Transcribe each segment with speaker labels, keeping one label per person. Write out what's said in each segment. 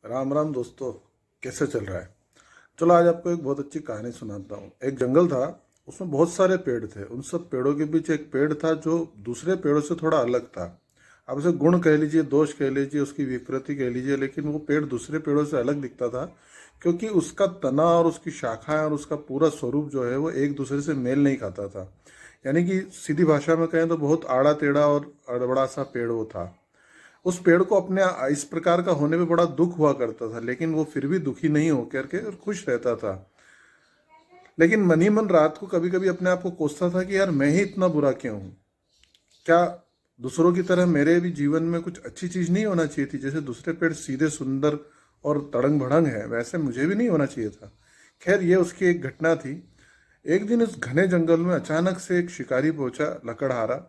Speaker 1: राम राम दोस्तों। कैसे चल रहा है? चलो आज आपको एक बहुत अच्छी कहानी सुनाता हूँ। एक जंगल था, उसमें बहुत सारे पेड़ थे। उन सब पेड़ों के बीच एक पेड़ था जो दूसरे पेड़ों से थोड़ा अलग था। आप उसे गुण कह लीजिए, दोष कह लीजिए, उसकी विकृति कह लीजिए, लेकिन वो पेड़ दूसरे पेड़ों से अलग दिखता था क्योंकि उसका तना और उसकी शाखाएं और उसका पूरा स्वरूप जो है वो एक दूसरे से मेल नहीं खाता था। यानी कि सीधी भाषा में कहें तो बहुत आड़ा टेढ़ा और अड़बड़ा सा पेड़ वो था। उस पेड़ को अपने इस प्रकार का होने में बड़ा दुख हुआ करता था, लेकिन वो फिर भी दुखी नहीं हो करके और खुश रहता था। लेकिन मन ही मन रात को कभी कभी अपने आप को कोसता था कि यार मैं ही इतना बुरा क्यों हूँ। क्या दूसरों की तरह मेरे भी जीवन में कुछ अच्छी चीज नहीं होना चाहिए थी? जैसे दूसरे पेड़ सीधे सुंदर और तड़ंग भड़ंग है, वैसे मुझे भी नहीं होना चाहिए था। खैर, ये उसकी एक घटना थी। एक दिन उस घने जंगल में अचानक से एक शिकारी पहुंचा, लकड़हारा।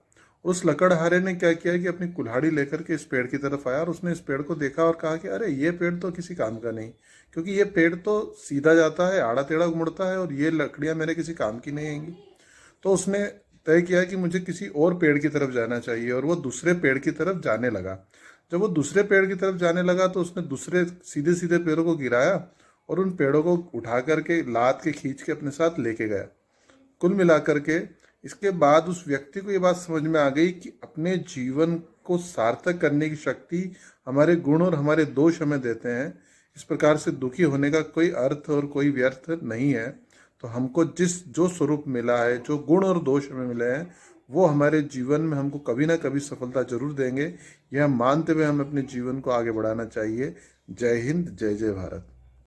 Speaker 1: उस लकड़हारे ने क्या किया कि अपनी कुल्हाड़ी लेकर के इस पेड़ की तरफ आया और उसने इस पेड़ को देखा और कहा कि अरे ये पेड़ तो किसी काम का नहीं, क्योंकि ये पेड़ तो सीधा जाता है, आड़ा टेढ़ा मुड़ता है, और ये लकड़ियां मेरे किसी काम की नहीं आएंगी। तो उसने तय किया कि मुझे किसी और पेड़ की तरफ जाना चाहिए, और वो दूसरे पेड़ की तरफ जाने लगा। जब वो दूसरे पेड़ की तरफ जाने लगा तो उसने दूसरे सीधे सीधे पेड़ों को गिराया और उन पेड़ों को उठा करके लाद के खींच के अपने साथ लेके गया। कुल मिलाकर के इसके बाद उस व्यक्ति को ये बात समझ में आ गई कि अपने जीवन को सार्थक करने की शक्ति हमारे गुण और हमारे दोष हमें देते हैं। इस प्रकार से दुखी होने का कोई अर्थ और कोई व्यर्थ नहीं है। तो हमको जिस जो स्वरूप मिला है, जो गुण और दोष हमें मिले हैं, वो हमारे जीवन में हमको कभी ना कभी सफलता जरूर देंगे। यह मानते हुए हमें अपने जीवन को आगे बढ़ाना चाहिए। जय हिंद, जय जय भारत।